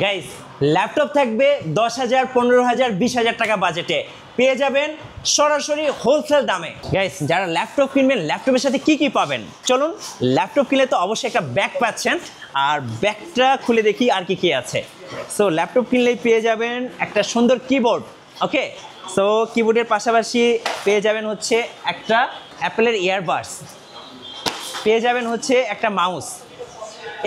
Guys laptop থাকবে 10,000, 15,000, 20,000 টাকা বাজেটে, পেয়ে যাবেন সরাসরি হোলসেল দামে। গাইস যারা ল্যাপটপ কিনবেন, ল্যাপটপের সাথে কি কি পাবেন চলুন। ল্যাপটপ কিনলে তো অবশ্যই একটা ব্যাগ পাচ্ছেন, আর ব্যাগটা খুলে দেখি আর কি কি আছে। সো ল্যাপটপ কিনলেই পেয়ে যাবেন একটা সুন্দর কিবোর্ড। ওকে, সো কিবোর্ডের পাশাপাশি পেয়ে যাবেন হচ্ছে একটা অ্যাপেলের ইয়ারবাডস, পেয়ে যাবেন হচ্ছে একটা মাউস,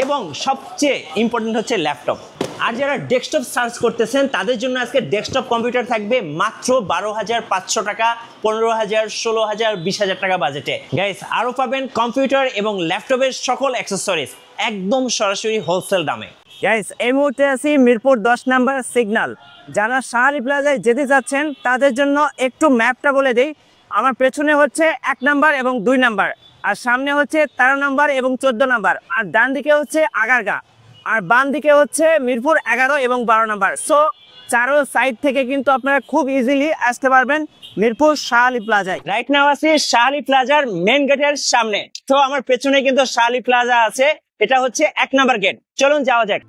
এবং সবচেয়ে ইম্পর্টেন্ট হচ্ছে ল্যাপটপ। আর যারা ডেস্কটপ সার্চ করতেছেন তাদের জন্য আজকে ডেস্কটপ কম্পিউটার থাকবে মাত্র 12,500 টাকা, 15,000, 16,000, 20,000 টাকা বাজেটে। গাইস আরও পাবেন কম্পিউটার এবং ল্যাপটপের সকল অ্যাক্সেসরিজ একদম সরাসরি হোলসেল দামে। গাইস এই মুহূর্তে আছি মিরপুর 10 নাম্বার সিগন্যাল। যারা শাহরি প্লাজায় যেতে চাচ্ছেন তাদের জন্য একটু ম্যাপটা বলে দিই। আমার পেছনে হচ্ছে 1 নাম্বার এবং 2 নাম্বার, আর সামনে হচ্ছে 13 নাম্বার এবং 14 নাম্বার, আর ডান দিকে হচ্ছে আগারগা, আর বাম দিকে হচ্ছে মিরপুর 11 এবং 12 নাম্বার। সো চারো সাইড থেকে কিন্তু আপনারা খুব ইজিলি আসতে পারবেন মিরপুর শাহলি প্লাজায়। রাইট নাও আছি শাহলি প্লাজার মেন গেটের সামনে। তো আমার পেছনে কিন্তু শাহলি প্লাজা আছে, এটা হচ্ছে 1 নাম্বার গেট। চলুন যাওয়া যাক।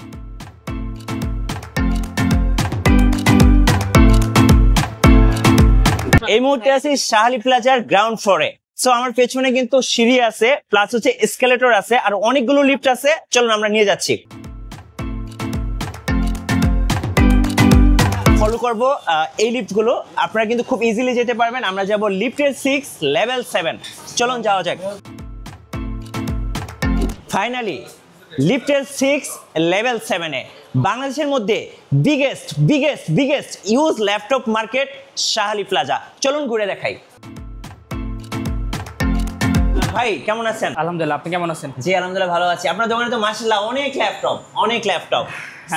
এই মুহূর্তে আছি শাহলি প্লাজার গ্রাউন্ড ফ্লোরে। সো আমার পেছনে কিন্তু সিঁড়ি আছে, প্লাস হচ্ছে এসকেলেটর আছে, আর অনেকগুলো লিফট আছে। চলুন আমরা নিয়ে যাচ্ছি, ফলো করবো এই লিফটগুলো। আপনারা কিন্তু খুব ইজিলি যেতে পারবেন। আমরা যাব লিফটের 6 লেভেল 7। চলুন যাওয়া যাক। ফাইনালি লিফটের 6 লেভেল 7-এ বাংলাদেশের মধ্যে biggest used laptop market Shahli Plaza. চলুন ঘুরে দেখাই। ভাই কেমন আছেন? আলহামদুলিল্লাহ, আপনি কেমন আছেন? জি আলহামদুলিল্লাহ ভালো আছি। আপনার দোকানে তো মাশাআল্লাহ অনেক ল্যাপটপ।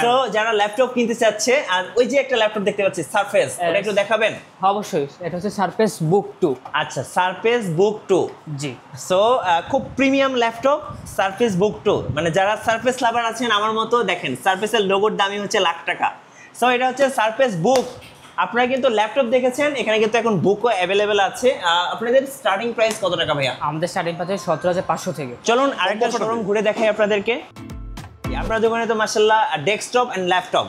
সো যারা ল্যাপটপ কিনতে চাচ্ছে, আর ওই যে একটা ল্যাপটপ দেখতে পাচ্ছি সারফেস, ওটা একটু দেখাবেন? অবশ্যই, এটা হচ্ছে সারফেস বুক 2। আচ্ছা, সারফেস বুক 2। জি। সো খুব প্রিমিয়াম ল্যাপটপ সারফেস বুক 2। মানে যারা সারফেস লাভার আছেন আমার মতো, দেখেন সারফেসের লোগোর দামই হচ্ছে লাখ টাকা। সো এটা হচ্ছে সারফেস বুক। আপনারা কিন্তু ল্যাপটপ দেখেছেন, এখানে কিন্তু এখন বুকও অ্যাভেলেবেল আছে। আপনাদের স্টার্টিং প্রাইস কত টাকা ভাইয়া? আমাদের স্টার্টিং প্রাইস 17,500 থেকে। চলুন আরেকটা শোরুম ঘুরে দেখাই আপনাদেরকে। আপনার দোকানে তো মাশাআল্লাহ ডেস্কটপ এন্ড ল্যাপটপ।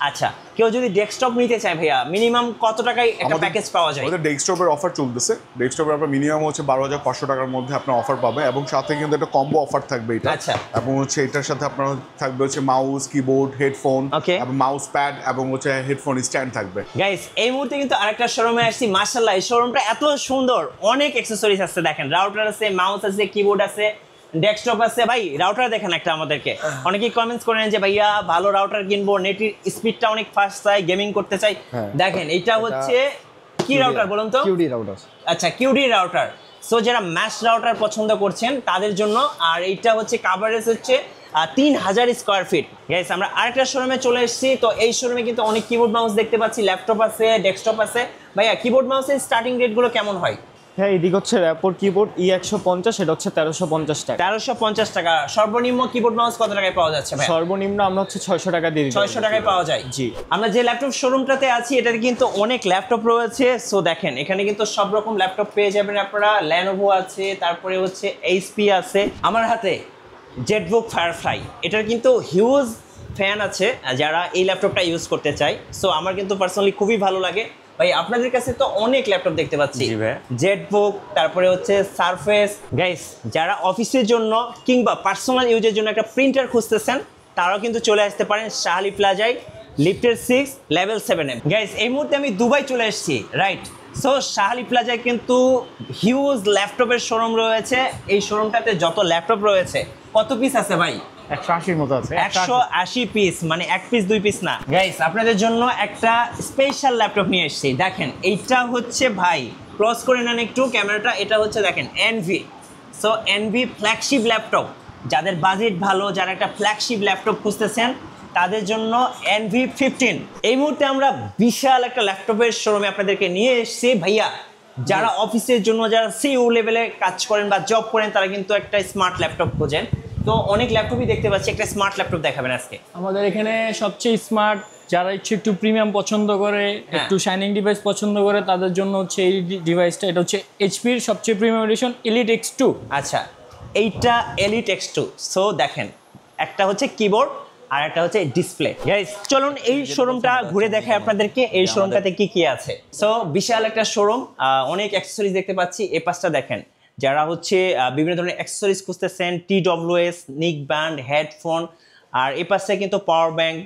আচ্ছা, কেউ যদি ডেস্কটপ নিতে চায় ভাইয়া মিনিমাম কত টাকায় একটা প্যাকেজ পাওয়া যায়? আমাদের ডেস্কটপের অফার চলতেছে। ডেস্কটপের আপনার মিনিমাম হচ্ছে 12,500 টাকার মধ্যে আপনার অফার পাবে, এবং সাথে কিন্তু একটা কম্বো অফার থাকবে এটা। আচ্ছা। এবং হচ্ছে এটার সাথে আপনার থাকবে হচ্ছে মাউস, কিবোর্ড, হেডফোন, এবং মাউস প্যাড, এবং হচ্ছে হেডফোন স্ট্যান্ড থাকবে। গাইস এই মুহূর্তে কিন্তু আরেকটা শোরুমে আসছি। মাশাআল্লাহ এই শোরুমটা এত সুন্দর, অনেক অ্যাকসেসরিজ আছে। দেখেন রাউটার আছে, মাউস আছে, কিবোর্ড আছে, ডেস্কটপ আছে। ভাই রাউটার দেখেন একটা আমাদেরকে। অনেকেই কমেন্টস করেন যে ভাইয়া ভালো রাউটার কিনবো, নেটের স্পিডটা অনেক ফাস্ট চাই, গেমিং করতে চাই। দেখেন এটা হচ্ছে কি রাউটার বলুন তো? QD router. আচ্ছা, কিউডি রাউটার। সো যারা ম্যাশ রাউটার পছন্দ করছেন তাদের জন্য। আর এইটা হচ্ছে কাভারেজ হচ্ছে 3000 স্কোয়ার ফিট। গাইস আমরা আরেকটা শোরুমে চলে এসেছি। তো এই শোরুমে কিন্তু অনেক কিবোর্ড মাউস দেখতে পাচ্ছি, ল্যাপটপ আছে, ডেস্কটপ আছে। ভাইয়া কিবোর্ড মাউসের স্টার্টিং রেটগুলো কেমন হয়? হ্যাঁ, এদিকে হচ্ছে র্যাপোর কিবোর্ড E150, এটা হচ্ছে 1350 টাকা। 1350 টাকা। সর্বনিম্ন কিবোর্ড মাউস কত টাকায় পাওয়া যাচ্ছে ভাই? সর্বনিম্ন আমরা হচ্ছে 600 টাকা দিয়ে দিই। 600 টাকায় পাওয়া যায়। জি। আমরা যে ল্যাপটপ শোরুমটাতে আছি এটাতে কিন্তু অনেক ল্যাপটপ রয়েছে। সো দেখেন এখানে কিন্তু সব রকম ল্যাপটপ পেয়ে যাবেন আপনারা। ল্যানোভো আছে, তারপরে হচ্ছে এইচপি আছে। আমার হাতে জেটবুক ফায়ারফ্লাই, এটার কিন্তু হিউজ ফ্যান আছে যারা এই ল্যাপটপটা ইউজ করতে চায়। সো আমার কিন্তু পার্সোনালি খুবই ভালো লাগে। ভাই আপনাদের কাছে তো অনেক ল্যাপটপ দেখতে পাচ্ছি, জেটবুক, তারপরে হচ্ছে সারফেস। গাইস যারা অফিসের জন্য কিংবা পার্সোনাল ইউজের জন্য একটা প্রিন্টার খুঁজতেছেন তারাও কিন্তু চলে আসতে পারেন শাহলি প্লাজায় লিফটের 6 লেভেল 7-এ। গাইস এই মুহূর্তে আমি দুবাই চলে এসেছি, রাইট? সো শাহলি প্লাজায় কিন্তু হিউজ ল্যাপটপের শোরুম রয়েছে। এই শোরুমটাতে যত ল্যাপটপ রয়েছে, কত পিস আছে ভাই? 180-র মতো আছে। 180 পিস, মানে 1 পিস 2 পিস না। গাইস আপনাদের জন্য একটা স্পেশাল ল্যাপটপ নিয়ে এসেছি। দেখেন এইটা হচ্ছে ভাই, ক্লোজ করে নেন একটু ক্যামেরাটা। এটা হচ্ছে দেখেন Envy. So Envy flagship laptop. যাদের বাজেট ভালো, যারা একটা ফ্ল্যাগশিপ ল্যাপটপ খুঁজতেছেন তাদের জন্য এনভি 15। এই মুহূর্তে আমরা বিশাল একটা ল্যাপটপের শোরুমে আপনাদেরকে নিয়ে এসেছি। ভাইয়া যারা অফিসের জন্য, যারা সিইও লেভেলে কাজ করেন বা জব করেন, তারা কিন্তু একটা স্মার্ট ল্যাপটপ খোঁজেন। তো অনেক ল্যাপটপই দেখতে পাচ্ছি, একটা স্মার্ট ল্যাপটপ দেখাবেন আজকে আমাদের এখানে সবচেয়ে স্মার্ট, যারা একটু প্রিমিয়াম পছন্দ করে, একটু শাইনিং ডিভাইস পছন্দ করে, তাদের জন্য হচ্ছে এই ডিভাইসটা। এটা হচ্ছে এইচপির সবচেয়ে প্রিমিয়াম এডিশন এলিট X2। আচ্ছা, এইটা এলিট X2। সো দেখেন একটা হচ্ছে কিবোর্ড, আর একটা হচ্ছে ডিসপ্লে। গাইস চলুন এই শোরুমটা ঘুরে দেখাই আপনাদেরকে এই শোরুমটাতে কি কি আছে। সো বিশাল একটা শোরুম, অনেক অ্যাক্সেসরিজ দেখতে পাচ্ছি। এই পাশটা দেখেন, যারা হচ্ছে বিভিন্ন ধরনের অ্যাক্সেসরিজ খুঁজতেছেন, TWS, নিক ব্যান্ড, হেডফোন, আর এই পাশে কিন্তু পাওয়ার ব্যাংক,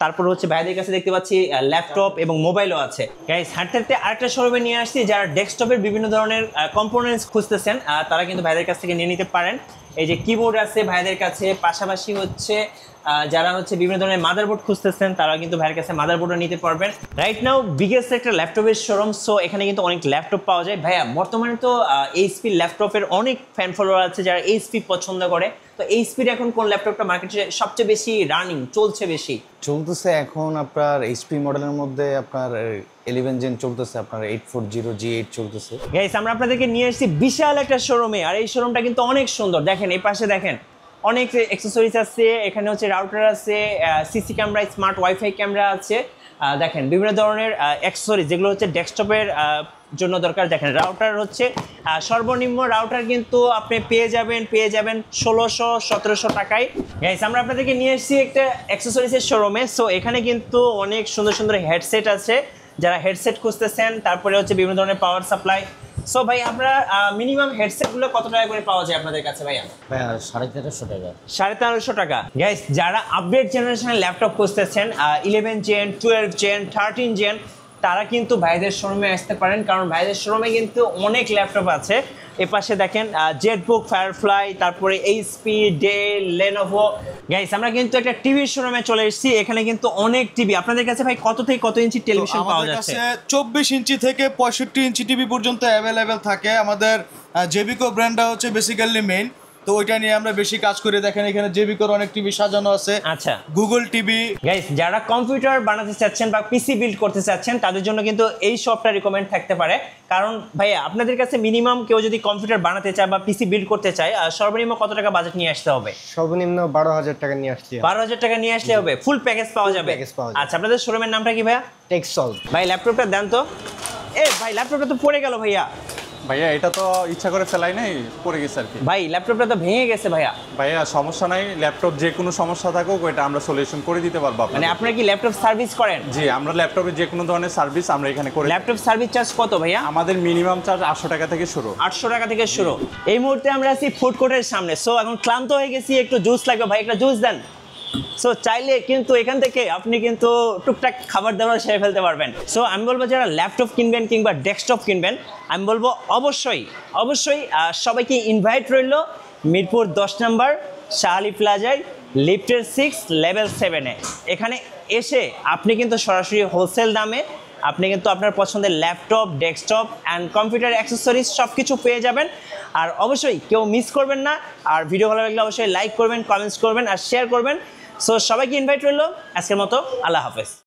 তারপর হচ্ছে ভাইদের কাছে দেখতে পাচ্ছি ল্যাপটপ এবং মোবাইলও আছে। গাইস হাঁটতে হাঁটতে আরেকটা শোরুমে নিয়ে আসছি, যারা ডেস্কটপের বিভিন্ন ধরনের কম্পোনেন্টস খুঁজতেছেন তারা কিন্তু ভাইদের কাছ থেকে নিয়ে নিতে পারেন। এই যে কিবোর্ড আছে ভাইদের কাছে, পাশাপাশি হচ্ছে যারা হচ্ছে বিভিন্ন ধরনের মাদারবোর্ড খুঁজতেছেন তারা কিন্তু ভাইয়ের কাছে মাদারবোর্ডও নিতে পারবেন। রাইট নাও বিগেস্ট একটা ল্যাপটপের শোরুম, সো এখানে কিন্তু অনেক ল্যাপটপ পাওয়া যায়। ভাইয়া বর্তমানে তো এইচপি ল্যাপটপের অনেক ফ্যান ফলোয়ার আছে যারা এইচপি পছন্দ করে, তো এইচপির এখন কোন ল্যাপটপটা মার্কেটে সবচেয়ে বেশি রানিং চলছে? বেশি চলতেছে এখন আপনার এইচপি মডেলের মধ্যে আপনার 11 জেন চলতেছে, আপনার 840G8 চলতেছে। গাইস আমরা আপনাদেরকে নিয়ে এসেছি বিশাল একটা শোরুমে, আর এই শোরুমটা কিন্তু অনেক সুন্দর। দেখেন এই পাশে দেখেন অনেক অ্যাক্সেসরিজ আছে, এখানে হচ্ছে রাউটার আছে, CC camera, smart wifi camera আছে। দেখেন বিভিন্ন ধরনের অ্যাক্সেসরিজ যেগুলো হচ্ছে ডেস্কটপের জন্য দরকার। দেখেন রাউটার হচ্ছে সর্বনিম্ন রাউটার কিন্তু আপনি পেয়ে যাবেন 1600-1700 টাকায়। গাইস আমরা আপনাদেরকে নিয়ে এসেছি একটা অ্যাক্সেসরিজের শোরুমে। সো এখানে কিন্তু অনেক সুন্দর সুন্দর হেডসেট আছে, যারা হেডসেট খুঁজতেছেন, তারপরে হচ্ছে বিভিন্ন ধরনের পাওয়ার সাপ্লাই। সো ভাই আমরা মিনিমাম হেডসেটগুলো কত টাকা করে পাওয়া যায় আপনাদের কাছে ভাইয়া? 1350 টাকা। 1350 টাকা। গাইস যারা আপডেট জেনারেশনের ল্যাপটপ খুঁজতেছেন 11 জেন, 12 জেন, 13 জেন, তারা কিন্তু ভাইদের শোরুমে আসতে পারেন, কারণ ভাইদের শোরুমে কিন্তু অনেক ল্যাপটপ আছে। এ পাশে দেখেন জেটবুক, ফায়ারফ্লাই, তারপরে এইচপি, ডেল, লেনোভো। গাইস আমরা কিন্তু একটা টিভির শোরুমে চলে এসেছি, এখানে কিন্তু অনেক টিভি। আপনাদের কাছে ভাই কত থেকে কত ইঞ্চি টেলিভিশন পাওয়া যাচ্ছে? 24 ইঞ্চি থেকে 65 ইঞ্চি টিভি পর্যন্ত অ্যাভেলেবেল থাকে। আমাদের জেবিকো ব্র্যান্ডটা হচ্ছে বেসিক্যালি মেইন, তো ওইটা নিয়ে আমরা বেশি কাজ করে। দেখেন এখানে জেবিকোর অনেক টিভি সাজানো আছে। আচ্ছা, গুগল টিভি। গাইস যারা কম্পিউটার বানাতে চাচ্ছেন বা পিসি বিল্ড করতে চাচ্ছেন তাদের জন্য কিন্তু এই শপটা রিকমেন্ড থাকতে পারে, কারণ ভাইয়া আপনাদের কাছে মিনিমাম কেউ যদি কম্পিউটার বানাতে চায় বা পিসি বিল্ড করতে চায় সর্বনিম্ন কত টাকা বাজেট নিয়ে আসতে হবে? সর্বনিম্ন 12,000 টাকা নিয়ে আসছি। 12,000 টাকা নিয়ে আসলে হবে? ফুল প্যাকেজ পাওয়া যাবে? package পাওয়া যাবে। আচ্ছা আপনাদের শোরুমের নামটা কি ভাইয়া? টেক্সল। ভাই ল্যাপটপটা দেন তো। ভাই ল্যাপটপটা তো পড়ে গেল ভাইয়া। ভাইয়া এটা তো ইচ্ছা করে ফেলাই নাই, পড়ে গেছে আর কি। ভাই ল্যাপটপটা তো ভেঙে গেছে ভাইয়া। ভাইয়া সমস্যা নাই, ল্যাপটপ যে কোনো সমস্যা থাকুক ওইটা আমরা সলিউশন করে দিতে পারবো মানে আপনাকে। আপনারা কি ল্যাপটপ সার্ভিস করেন? জি, আমরা ল্যাপটপের যে কোনো ধরনের সার্ভিস আমরা এখানে করে। ল্যাপটপ সার্ভিস চার্জ কত ভাইয়া? আমাদের মিনিমাম চার্জ 800 টাকা থেকে শুরু। 800 টাকা থেকে শুরু। এই মুহূর্তে আমরা আছি ফুড কোর্টের সামনে। সো এখন ক্লান্ত হয়ে গেছি, একটু জুস লাগবে ভাই, একটা জুস দেন। সো চাইলে কিন্তু এখান থেকে আপনি কিন্তু টুকটাক খাবার দাবার সেরে ফেলতে পারবেন। সো আমি বলবো যারা ল্যাপটপ কিনবেন কিংবা ডেস্কটপ কিনবেন, আমি বলবো অবশ্যই সবাইকে ইনভাইট রইল মিরপুর 10 নম্বর শাহ আলী প্লাজায় লিফটের 6 লেভেল 7-এ। এখানে এসে আপনি কিন্তু সরাসরি হোলসেল দামে আপনি কিন্তু আপনার পছন্দের laptop, desktop and computer accessories সব কিছু পেয়ে যাবেন। আর অবশ্যই কেউ মিস করবেন না। আর ভিডিও ভালো লাগলে অবশ্যই লাইক করবেন, কমেন্টস করবেন আর শেয়ার করবেন। সো সবাইকে ইনভাইট রইল। আজকের মতো আল্লাহ হাফেজ।